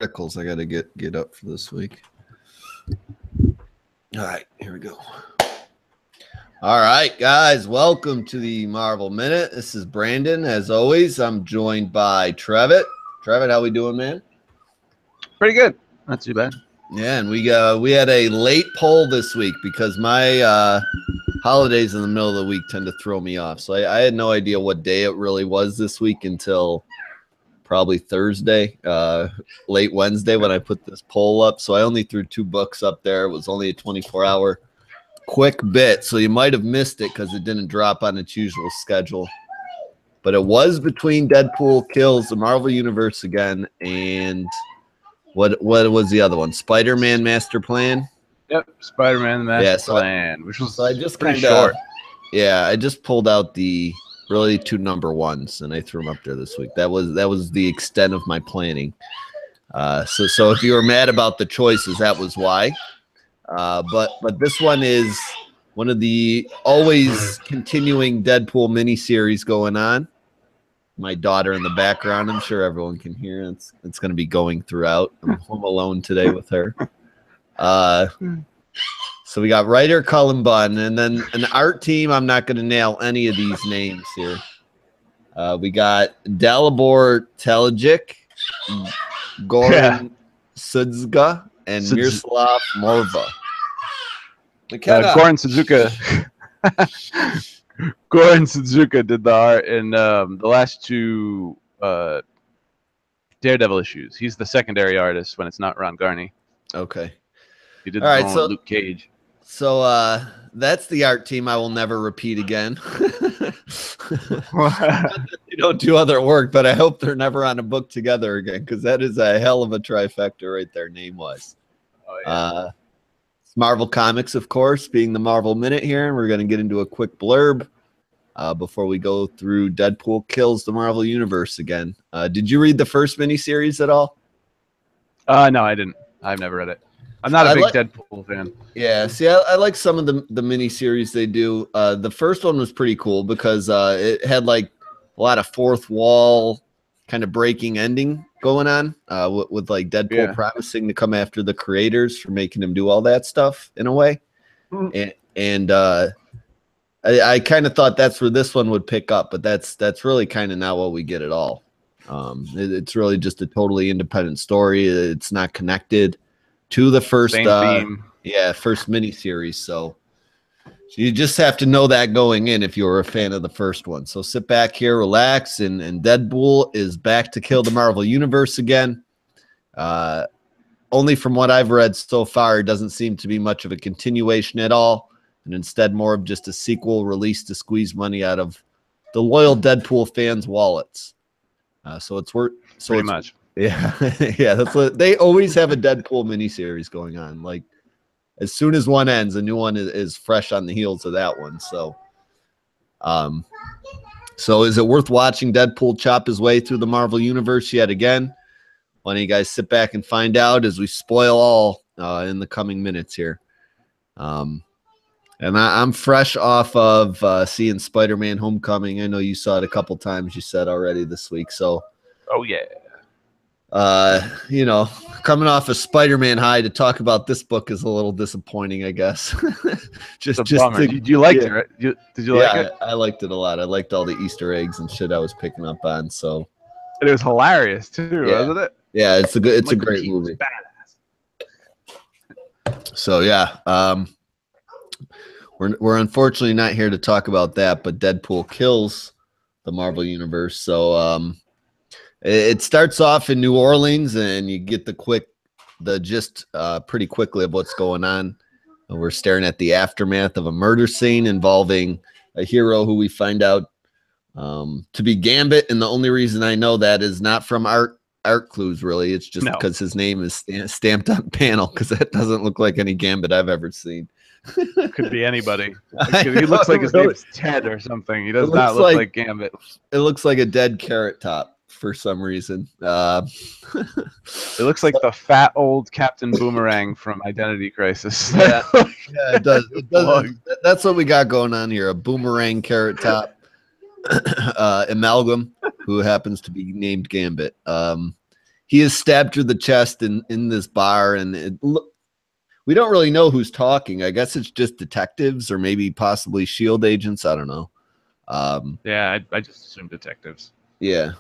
articles I got to get up for this week. All right, here we go. All right, guys, welcome to the Marvel Minute. This is Brandon. As always, I'm joined by Trevitt. Trevitt, how we doing, man? Pretty good. Not too bad. Yeah, and we had a late poll this week because my holidays in the middle of the week tend to throw me off. So I had no idea what day it really was this week until probably Thursday, late Wednesday when I put this poll up. So I only threw 2 books up there. It was only a 24-hour quick bit, so you might have missed it because it didn't drop on its usual schedule. But it was between Deadpool Kills the Marvel Universe Again and what was the other one? Spider-Man Master Plan? Yep, Spider-Man the Master Plan, which was I just pretty short. Yeah, I just pulled out the really 2 number ones and I threw them up there this week. That was the extent of my planning. So if you were mad about the choices, that was why. But this one is one of the always continuing Deadpool miniseries going on. My daughter in the background, I'm sure everyone can hear. It's going to be going throughout. I'm home alone today with her. So we got writer Cullen Bunn, and then an art team. I'm not going to nail any of these names here. We got Dalibor Telejic, Goran Sudzga, and Miroslav Morva. Goran Suzuka. Goran Suzuka did the art in the last 2 Daredevil issues. He's the secondary artist when it's not Ron Garney. Okay. He did the one with Luke Cage. So that's the art team I will never repeat again. You don't do other work, but I hope they're never on a book together again because that is a hell of a trifecta right there, name-wise. Oh, yeah. Marvel Comics, of course, being the Marvel Minute here, and we're going to get into a quick blurb before we go through Deadpool Kills the Marvel Universe Again. Did you read the first miniseries at all? No, I didn't. I've never read it. I'm not a big Deadpool fan. Yeah, see, I like some of the miniseries they do. The first one was pretty cool because it had like a lot of fourth wall kind of breaking ending going on with like Deadpool promising to come after the creators for making him do all that stuff in a way. And I kind of thought that's where this one would pick up, but that's really kind of not what we get at all. It's really just a totally independent story. It's not connected to the first first miniseries. So you just have to know that going in if you're a fan of the first one. So sit back here, relax, and Deadpool is back to kill the Marvel Universe again. Only from what I've read so far, it doesn't seem to be much of a continuation at all, and instead more of just a sequel released to squeeze money out of the loyal Deadpool fans' wallets. So it's worth pretty much. Yeah, yeah. That's what they always have a Deadpool miniseries going on. Like as soon as one ends, a new one is fresh on the heels of that one. So, so is it worth watching Deadpool chop his way through the Marvel Universe yet again? Why don't you guys sit back and find out as we spoil all in the coming minutes here. And I'm fresh off of seeing Spider-Man Homecoming. I know you saw it a couple times, you said already this week. So, oh yeah. You know, coming off a Spider-Man high to talk about this book is a little disappointing, I guess. just you liked it, right? Did you like it? I liked it a lot. I liked all the Easter eggs and shit I was picking up on. So, and it was hilarious too, wasn't it? Yeah, it's a great movie. Badass. So yeah, we're unfortunately not here to talk about that, but Deadpool kills the Marvel Universe. So it starts off in New Orleans, and you get the gist pretty quickly of what's going on. And we're staring at the aftermath of a murder scene involving a hero who we find out to be Gambit, and the only reason I know that is not from art clues, really. It's just because his name is stamped on panel, because that doesn't look like any Gambit I've ever seen. Could be anybody. He looks like his name's Ted or something. He does not look like Gambit. It looks like a dead Carrot Top for some reason. It looks like the fat old Captain Boomerang from Identity Crisis. Yeah, it does. It does. That's what we got going on here. A Boomerang Carrot Top amalgam who happens to be named Gambit. he is stabbed through the chest in this bar, and we don't really know who's talking. I guess it's just detectives or maybe possibly SHIELD agents. I don't know. Yeah, I just assume detectives. Yeah.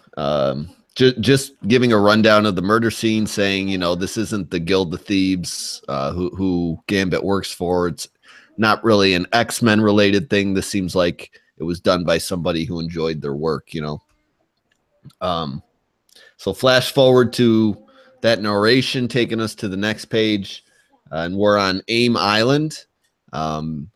Just giving a rundown of the murder scene, saying, you know, this isn't the Guild of Thieves who Gambit works for. It's not really an X-Men related thing. This seems like it was done by somebody who enjoyed their work, you know. So flash forward to that narration taking us to the next page, and we're on AIM Island. And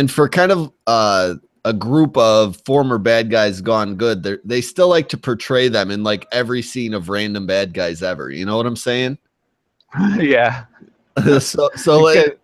for kind of a group of former bad guys gone good, they still like to portray them in like every scene of random bad guys ever. You know what I'm saying? Yeah. so like,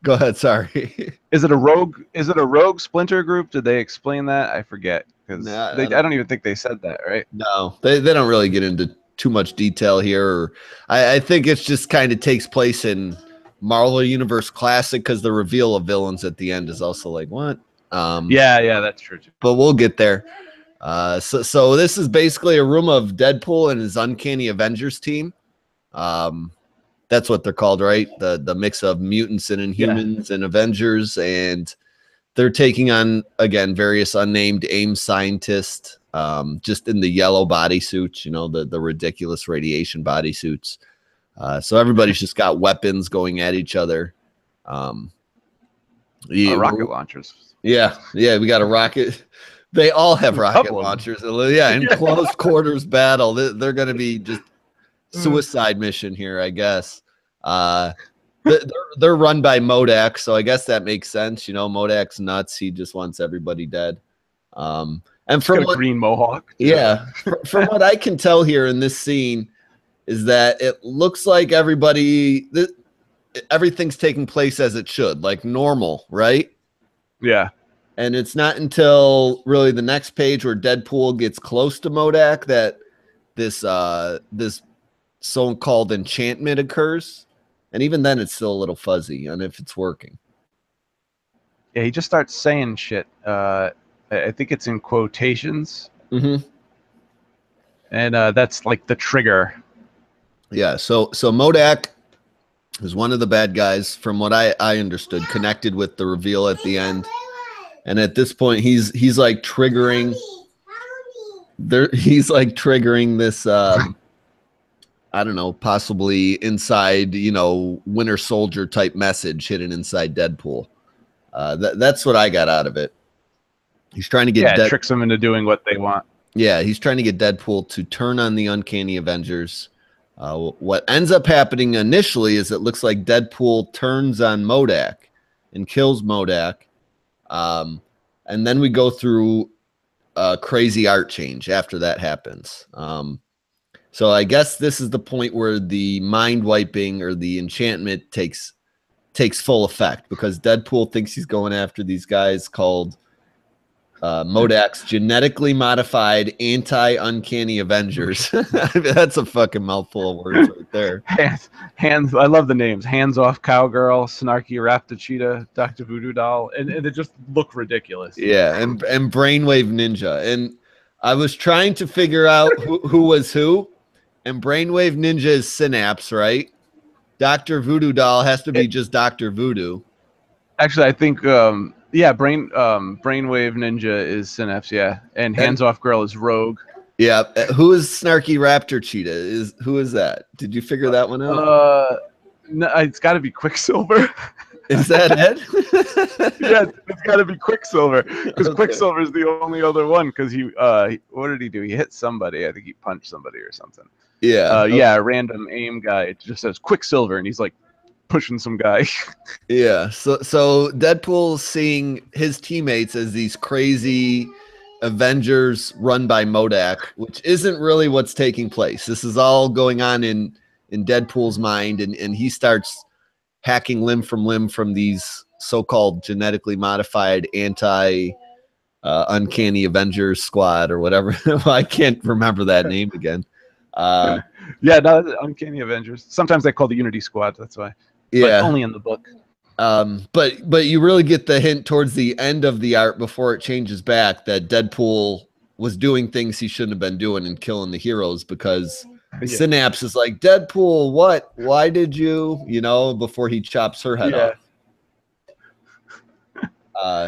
go ahead. Sorry. Is it a rogue splinter group? Did they explain that? I forget, because I don't even think they said that, right? No, they don't really get into too much detail here. I think it's just kind of takes place in Marvel Universe Classic, because the reveal of villains at the end is also like, what? Yeah, that's true too. But we'll get there. So this is basically a room of Deadpool and his Uncanny Avengers team. That's what they're called, right? The mix of mutants and Inhumans and Avengers, and they're taking on, again, various unnamed AIM scientists, just in the yellow bodysuits, you know, the ridiculous radiation bodysuits. So everybody's just got weapons going at each other. Rocket launchers. Yeah, we got a rocket. They all have rocket launchers. Yeah, in close quarters battle, they're going to be just suicide mission here, I guess. They're run by Modak, so I guess that makes sense. You know, Modak's nuts. He just wants everybody dead. And from a green mohawk. Yeah, from what I can tell here in this scene is that it looks like everything's taking place as it should, like normal, right? Yeah. And it's not until really the next page where Deadpool gets close to Modak that this so-called enchantment occurs. And even then, it's still a little fuzzy on if it's working. Yeah, he just starts saying shit. I think it's in quotations. Mm-hmm. And that's like the trigger. Yeah, so Modak is one of the bad guys, from what I understood, connected with the reveal at the end. And at this point, he's like triggering. He's like triggering this. I don't know, possibly inside, you know, Winter Soldier type message hidden inside Deadpool. That's what I got out of it. He's trying to get tricks them into doing what they want. Yeah, he's trying to get Deadpool to turn on the Uncanny Avengers. What ends up happening initially is it looks like Deadpool turns on Modak and kills Modak. And then we go through a crazy art change after that happens. So I guess this is the point where the mind wiping or the enchantment takes full effect, because Deadpool thinks he's going after these guys called Modak's genetically modified anti-uncanny Avengers. I mean, that's a fucking mouthful of words right there. Hands. I love the names. Hands Off Cowgirl, Snarky Raptor Cheetah, Dr. Voodoo Doll, and they just look ridiculous. Yeah, and Brainwave Ninja. And I was trying to figure out who was who, and Brainwave Ninja is Synapse, right? Dr. Voodoo Doll has to be just Dr. Voodoo. Actually, I think Brainwave Ninja is Synapse, yeah, and Hands Off Girl is Rogue. Yeah, who is Snarky Raptor Cheetah? Who is that? Did you figure that one out? No, it's got to be Quicksilver. Is that it? Yeah, it's got to be Quicksilver, because Quicksilver is the only other one. Because he, what did he do? He hit somebody. I think he punched somebody or something. Yeah. Yeah, a random AIM guy. It just says Quicksilver, and he's like pushing some guy. Yeah. So Deadpool's seeing his teammates as these crazy Avengers run by Modak, which isn't really what's taking place. This is all going on in Deadpool's mind, and he starts hacking limb from these so-called genetically modified uncanny Avengers squad or whatever. I can't remember that name again. Yeah, no, Uncanny Avengers. Sometimes they call the Unity Squad. That's why. Yeah, but only in the book. But you really get the hint towards the end of the art before it changes back that Deadpool was doing things he shouldn't have been doing and killing the heroes, because Synapse is like, Deadpool, what? Why did you? You know, before he chops her head off.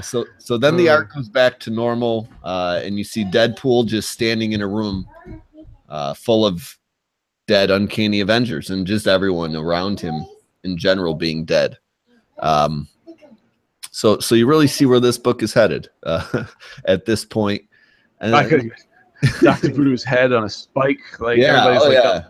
So then the art comes back to normal, and you see Deadpool just standing in a room full of dead, uncanny Avengers, and just everyone around him in general being dead. So you really see where this book is headed at this point. And Dr. Voodoo's head on a spike, like everybody's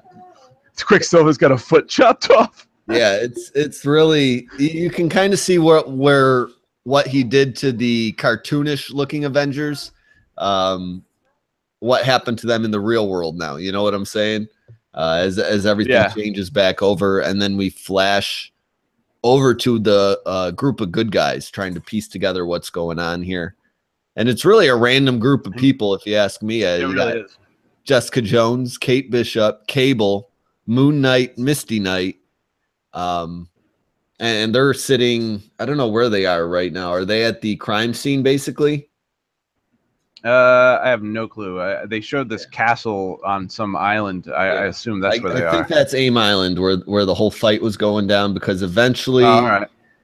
Quicksilver's got a foot chopped off. Yeah, it's really, you can kind of see what he did to the cartoonish looking Avengers, what happened to them in the real world now. You know what I'm saying? As everything changes back over, and then we flash over to the group of good guys trying to piece together what's going on here. And it's really a random group of people, if you ask me. It really is. Jessica Jones, Kate Bishop, Cable, Moon Knight, Misty Knight. And they're sitting, I don't know where they are right now. Are they at the crime scene, basically? I have no clue. They showed this castle on some island. I assume that's where they are. I think that's AIM Island, where the whole fight was going down, because eventually,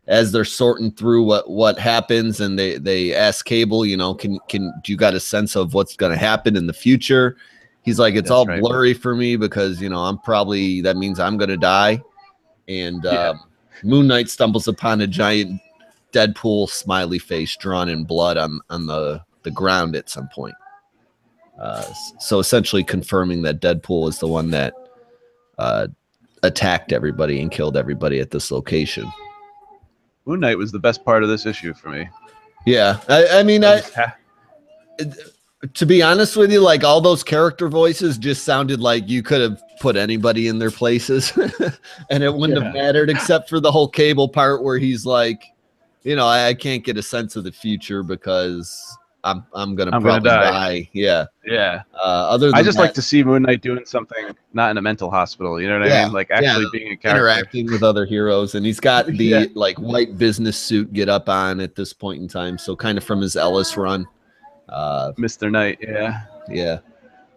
as they're sorting through what happens, and they ask Cable, you know, do you got a sense of what's going to happen in the future? He's like, it's all blurry for me, because, you know, that means I'm going to die. And Moon Knight stumbles upon a giant Deadpool smiley face drawn in blood on the ground at some point. So essentially confirming that Deadpool is the one that attacked everybody and killed everybody at this location. Moon Knight was the best part of this issue for me. Yeah, I mean, to be honest with you, like, all those character voices just sounded like you could have put anybody in their places and it wouldn't have mattered, except for the whole Cable part where he's like, you know, I can't get a sense of the future because I'm gonna probably die. Yeah. Other than I just like to see Moon Knight doing something not in a mental hospital. You know what I mean? Like actually being a character, interacting with other heroes, and he's got the like white business suit get up on at this point in time. So kind of from his Ellis run. Mr. Knight, yeah.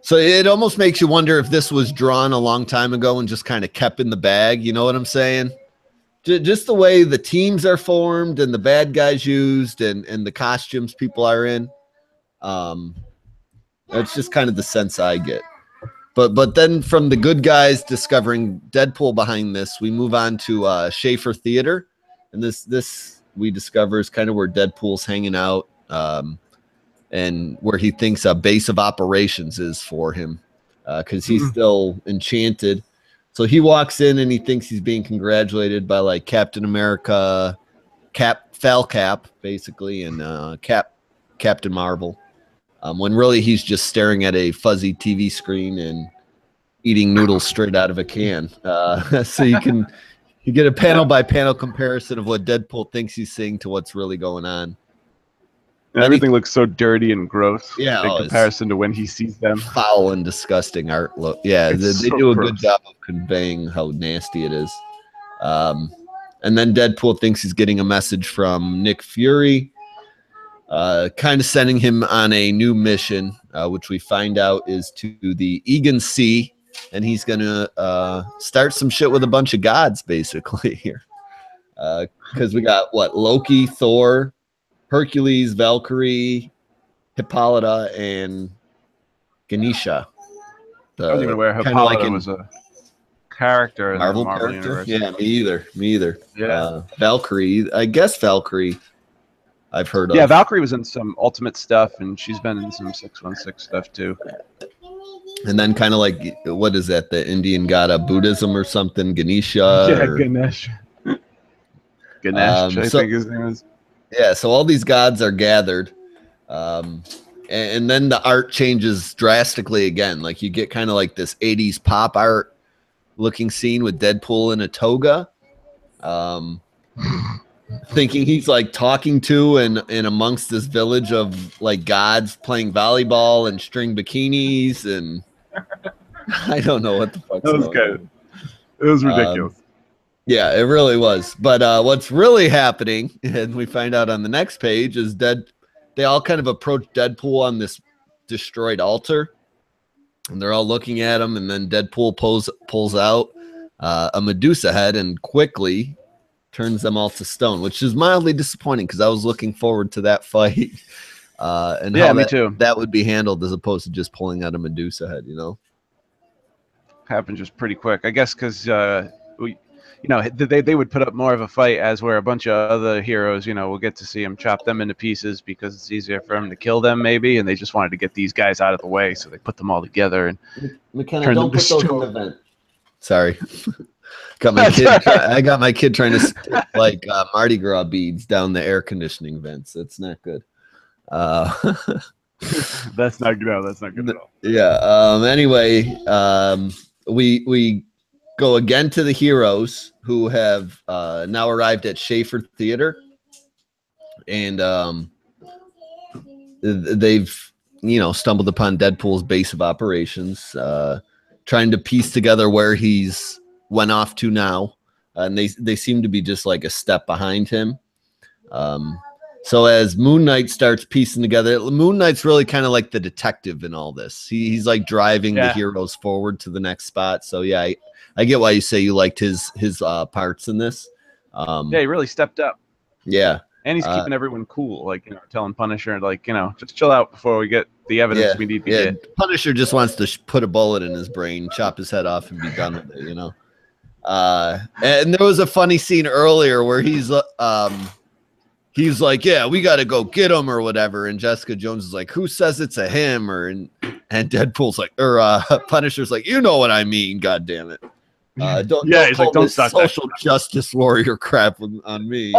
So it almost makes you wonder if this was drawn a long time ago and just kind of kept in the bag. You know what I'm saying? Just the way the teams are formed and the bad guys used and the costumes people are in. That's just kind of the sense I get. But then from the good guys discovering Deadpool behind this, we move on to Schaefer Theater, and this we discover is kind of where Deadpool's hanging out. And where he thinks a base of operations is for him, because he's still enchanted. So he walks in and he thinks he's being congratulated by like Captain America, Falcap, basically, and Captain Marvel, when really he's just staring at a fuzzy TV screen and eating noodles straight out of a can. So you get a panel by panel comparison of what Deadpool thinks he's seeing to what's really going on. Everything looks so dirty and gross in in comparison to when he sees them. Foul and disgusting art look. Yeah, they do a good job of conveying how nasty it is. And then Deadpool thinks he's getting a message from Nick Fury, kind of sending him on a new mission, which we find out is to the Egan Sea, and he's going to start some shit with a bunch of gods, basically, here. Because we got, Loki, Thor, Hercules, Valkyrie, Hippolyta, and Ganesha. I wasn't even aware Hippolyta was a character in Marvel the Marvel character. universe. Yeah, me either. Yeah. Valkyrie, I guess Valkyrie I've heard of. Yeah, Valkyrie was in some Ultimate stuff, and she's been in some 616 stuff too. And then kind of like, what is that? The Indian god of Buddhism or something? Ganesha? Yeah, Ganesh. Ganesh, I think his name is. Yeah, so all these gods are gathered, and then the art changes drastically again. Like you get kind of like this 80s pop art looking scene with Deadpool in a toga, thinking he's like talking to and amongst this village of like gods playing volleyball and string bikinis, and I don't know what the fuck. That was good. It was ridiculous. Yeah, it really was. But what's really happening, and we find out on the next page, is they all kind of approach Deadpool on this destroyed altar. And they're all looking at him, and then Deadpool pulls out a Medusa head and quickly turns them all to stone, which is mildly disappointing because I was looking forward to that fight and Yeah, how me too. that would be handled as opposed to just pulling out a Medusa head, you know? Happened just pretty quick, I guess, because they would put up more of a fight, as where a bunch of other heroes, we'll get to see him chop them into pieces because it's easier for him to kill them, maybe, and they just wanted to get these guys out of the way, so they put them all together and McKenna, turn don't them put to those in the vent. Sorry. I got my kid trying to stick like Mardi Gras beads down the air conditioning vents. That's not good. That's not good. No, that's not good at all. Yeah. Anyway, we go again to the heroes who have now arrived at Schaefer Theater, and they've stumbled upon Deadpool's base of operations, trying to piece together where he's went off to now, and they seem to be just like a step behind him. So as Moon Knight starts piecing together, Moon Knight's really kind of like the detective in all this. He's like driving the heroes forward to the next spot. So yeah, I get why you say you liked his parts in this. Yeah, he really stepped up. Yeah. And he's keeping everyone cool, like, telling Punisher, like, just chill out before we get the evidence we need to get. Punisher just wants to put a bullet in his brain, chop his head off, and be done with it, And there was a funny scene earlier where he's like, yeah, we got to go get him or whatever. And Jessica Jones is like, who says it's a him? And Deadpool's like, Punisher's like, you know what I mean, God damn it. Don't start social justice warrior crap on me,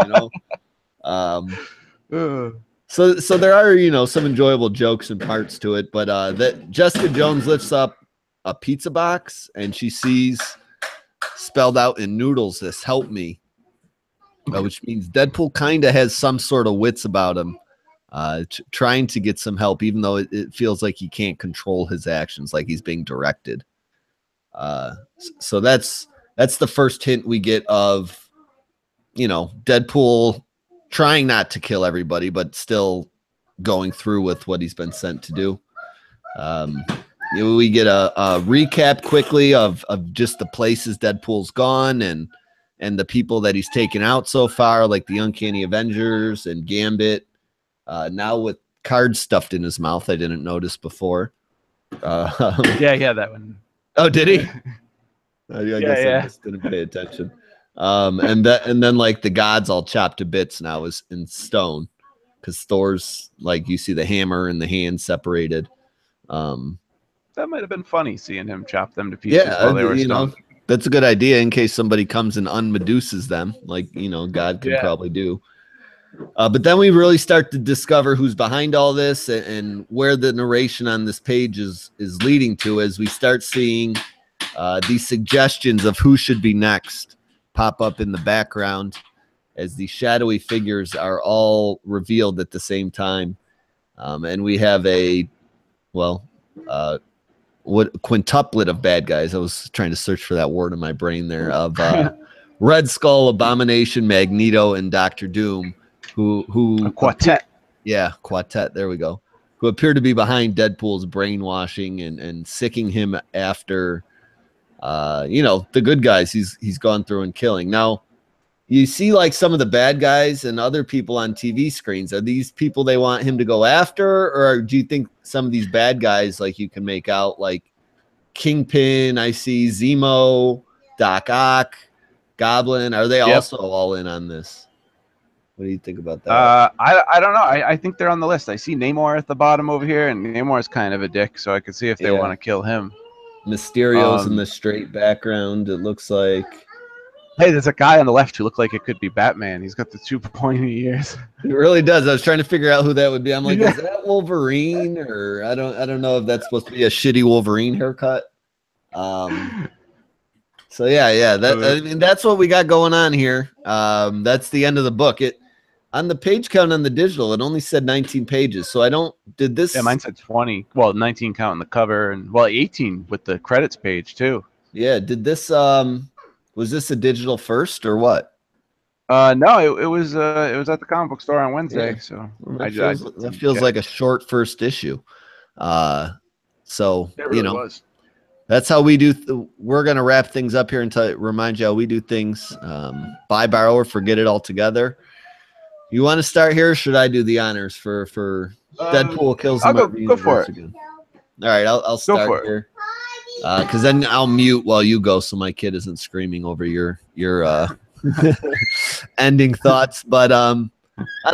So there are, some enjoyable jokes and parts to it, but that Jessica Jones lifts up a pizza box and she sees spelled out in noodles this "help me," which means Deadpool kind of has some sort of wits about him, trying to get some help, even though it feels like he can't control his actions, like he's being directed. So that's the first hint we get of, Deadpool trying not to kill everybody, but still going through with what he's been sent to do. We get a recap quickly of just the places Deadpool's gone and the people that he's taken out so far, like the Uncanny Avengers and Gambit. Now with cards stuffed in his mouth, I didn't notice before. Yeah, that one. Oh, did he? I guess I just didn't pay attention. And then like the gods all chopped to bits now is in stone, because Thor's like, you see the hammer and the hand separated. That might have been funny seeing him chop them to pieces while they were stone. That's a good idea in case somebody comes and unmedusas them, like God can probably do. But then we really start to discover who's behind all this and where the narration on this page is leading to, as we start seeing these suggestions of who should be next pop up in the background as the shadowy figures are all revealed at the same time. And we have quintuplet of bad guys. I was trying to search for that word in my brain there, of Red Skull, Abomination, Magneto, and Doctor Doom, who a quartet. Quartet. There we go. Who appear to be behind Deadpool's brainwashing and sicking him after the good guys he's gone through and killing. Now, you see like some of the bad guys and other people on TV screens. Are these people they want him to go after, or do you think some of these bad guys, like you can make out, like Kingpin, I see Zemo, Doc Ock, Goblin, are they also all in on this? What do you think about that? I don't know. I think they're on the list. I see Namor at the bottom over here, and Namor's kind of a dick, so I could see if they want to kill him. Mysterio's in the straight background, it looks like. Hey, there's a guy on the left who looked like it could be Batman. He's got the 2 pointy ears. It really does. I was trying to figure out who that would be. I'm like, is that Wolverine? Or I don't know if that's supposed to be a shitty Wolverine haircut. So yeah. That's what we got going on here. That's the end of the book. On the page count on the digital, it only said 19 pages. So did this? Yeah, mine said 20. Well, 19 counting the cover, and 18 with the credits page too. Yeah. Did this? Was this a digital first or what? No, it was at the comic book store on Wednesday. Yeah. So that feels like a short first issue. So, It really was. That's how we do. We're going to wrap things up here and remind you how we do things. Buy, borrow, or forget it altogether. You want to start here? Or should I do the honors for Deadpool kills the I'll Marvel go for Universe it. again? All right, I'll start here. Because then I'll mute while you go, so my kid isn't screaming over your ending thoughts. But I don't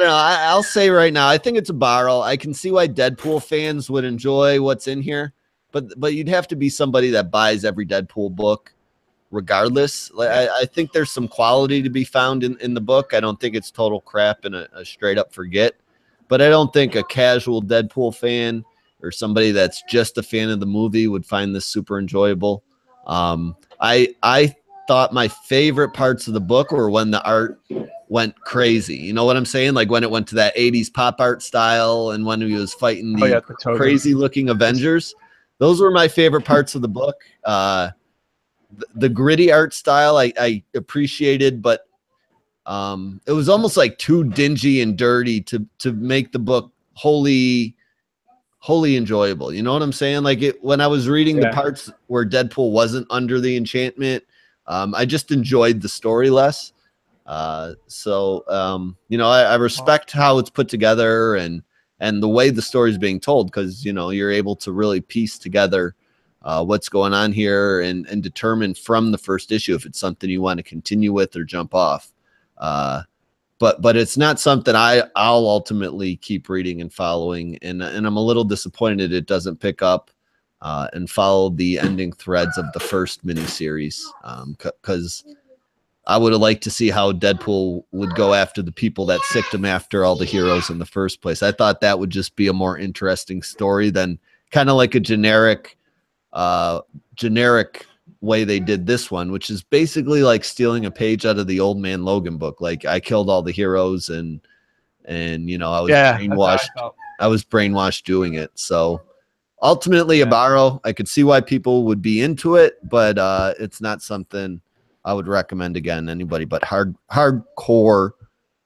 know. I'll say right now, I think it's a borrow. I can see why Deadpool fans would enjoy what's in here, but you'd have to be somebody that buys every Deadpool book, regardless. Like I think there's some quality to be found in the book. I don't think it's total crap and a straight up forget, but I don't think a casual Deadpool fan or somebody that's just a fan of the movie would find this super enjoyable. I thought my favorite parts of the book were when the art went crazy. You know what I'm saying? Like when it went to that 80s pop art style and when he was fighting the crazy looking Avengers. Those were my favorite parts of the book. The gritty art style I appreciated, but it was almost like too dingy and dirty to make the book wholly enjoyable. You know what I'm saying? Like when I was reading the parts where Deadpool wasn't under the enchantment, I just enjoyed the story less. I respect how it's put together and the way the story is being told, because you're able to really piece together what's going on here and determine from the first issue if it's something you want to continue with or jump off. But it's not something I'll ultimately keep reading and following, and I'm a little disappointed it doesn't pick up and follow the ending threads of the first miniseries, because I would have liked to see how Deadpool would go after the people that sicked him after all the heroes in the first place. I thought that would just be a more interesting story than kind of like a generic way they did this one, which is basically like stealing a page out of the Old Man Logan book. Like I killed all the heroes and I was brainwashed. I was brainwashed doing it. So ultimately a borrow. I could see why people would be into it, but it's not something I would recommend again. Anybody but hardcore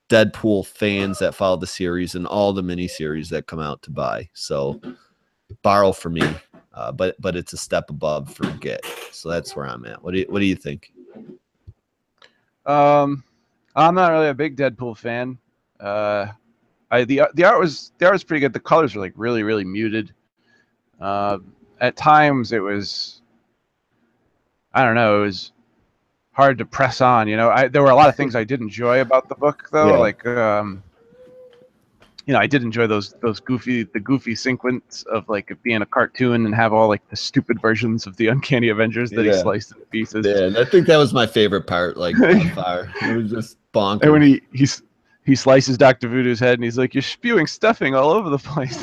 Deadpool fans that follow the series and all the miniseries that come out to buy. So borrow for me. But it's a step above forget. So that's where I'm at. What do you think? I'm not really a big Deadpool fan. The art was pretty good. The colors were like really, really muted. At times it was, I don't know, it was hard to press on. There were a lot of things I did enjoy about the book though. Yeah. Like I did enjoy the goofy sequence of like it being a cartoon and have all like the stupid versions of the Uncanny Avengers that he sliced into pieces. Yeah, and I think that was my favorite part. Like by far, it was just bonkers. And when he slices Dr. Voodoo's head and he's like, "You're spewing stuffing all over the place."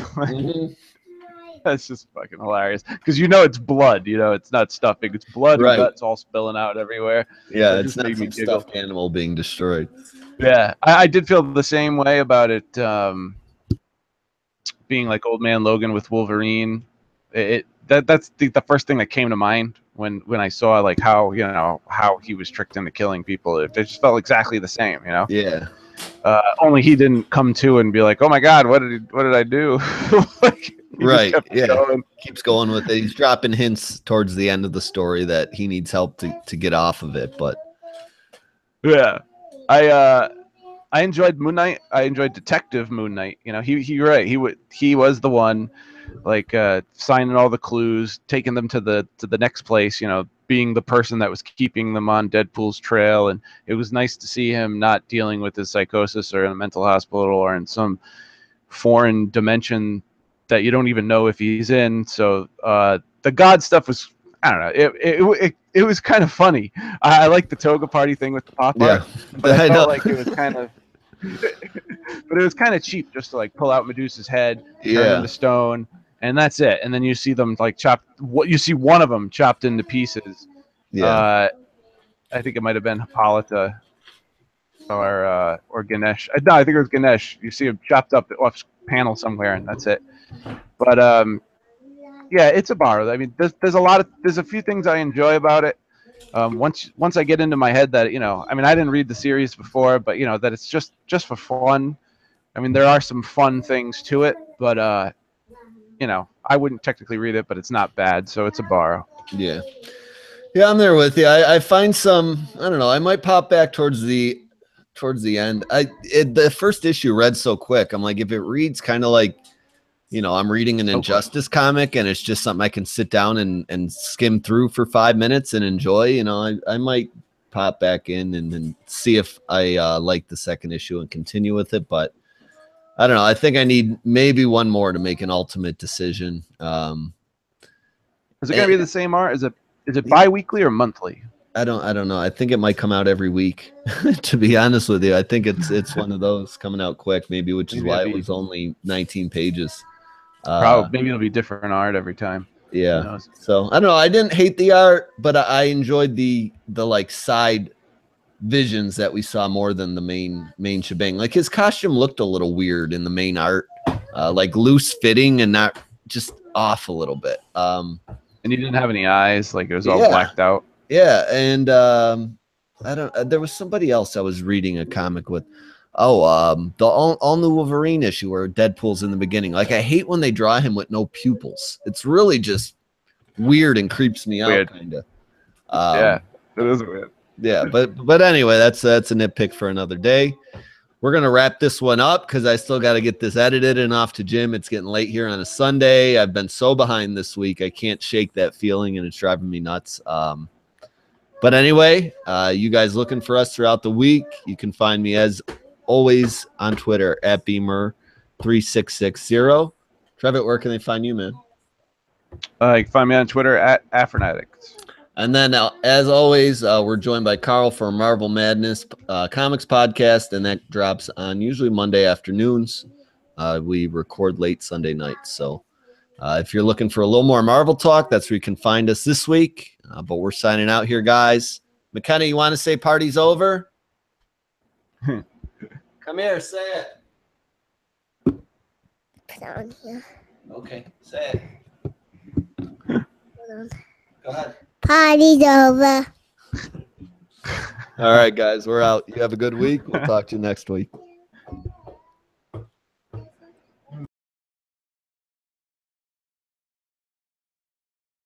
That's just fucking hilarious because it's blood. It's not stuffing. It's blood and guts all spilling out everywhere. Yeah, it's not some stuffed animal being destroyed. Yeah, I did feel the same way about it being like Old Man Logan with Wolverine. That's the first thing that came to mind when I saw like how he was tricked into killing people. It just felt exactly the same. Yeah. Only he didn't come to and be like, "Oh my God, what did I do?" Like, right. Yeah. Keeps going with it. He's dropping hints towards the end of the story that he needs help to get off of it. But yeah, I enjoyed Moon Knight. I enjoyed Detective Moon Knight. You're right. He was the one, like signing all the clues, taking them to the next place. Being the person that was keeping them on Deadpool's trail, and it was nice to see him not dealing with his psychosis or in a mental hospital or in some foreign dimension that you don't even know if he's in. So the God stuff was, I don't know, it was kind of funny. I like the toga party thing with the pop art, but I felt like it was kind of, but it was kind of cheap just to like pull out Medusa's head, turn him to stone, and that's it. And then you see them like you see one of them chopped into pieces. Yeah, I think it might have been Hippolyta or Ganesh. No, I think it was Ganesh. You see him chopped up off panel somewhere, and that's it. But yeah, it's a borrow. I mean, there's a few things I enjoy about it. Once I get into my head that I mean, I didn't read the series before, but that it's just for fun. I mean, there are some fun things to it, but you know, I wouldn't technically read it, but it's not bad, so it's a borrow. Yeah. Yeah, I'm there with you. I find some, I don't know, I might pop back towards the end. The first issue read so quick. I'm like, if it reads kind of like, you know, I'm reading an Injustice comic and it's just something I can sit down and skim through for 5 minutes and enjoy, you know, I might pop back in and see if I like the second issue and continue with it. But I don't know. I think I need maybe one more to make an ultimate decision. Is it going to be the same art? Is it bi-weekly or monthly? I don't know. I think it might come out every week. To be honest with you, I think it's one of those coming out quick, maybe, which is why it was only 19 pages. Probably maybe it'll be different art every time. Yeah. So I don't know. I didn't hate the art, but I enjoyed the like side visions that we saw more than the main shebang. Like his costume looked a little weird in the main art, like loose fitting and not just off a little bit. And he didn't have any eyes, like it was all blacked out. Yeah, and I don't. There was somebody else I was reading a comic with. Oh, the all new Wolverine issue where Deadpool's in the beginning. Like I hate when they draw him with no pupils. It's really just weird and creeps me out, kind of. Yeah, it is weird. Yeah, but anyway, that's a nitpick for another day. We're gonna wrap this one up because I still got to get this edited and off to Jim. It's getting late here on a Sunday. I've been so behind this week. I can't shake that feeling, and it's driving me nuts. But anyway, you guys looking for us throughout the week. You can find me as always on Twitter at Beamer3660. Trevitt, where can they find you, man? You can find me on Twitter at Afronatics. And then, as always, we're joined by Carl for Marvel Madness Comics Podcast, and that drops on usually Monday afternoons. We record late Sunday nights. So if you're looking for a little more Marvel talk, that's where you can find us this week. But we're signing out here, guys. McKenna, you want to say party's over? Come here, say it. Put it on here. Okay, say it. Hold on. Go ahead. Party's over. All right, guys, we're out. You have a good week. We'll talk to you next week.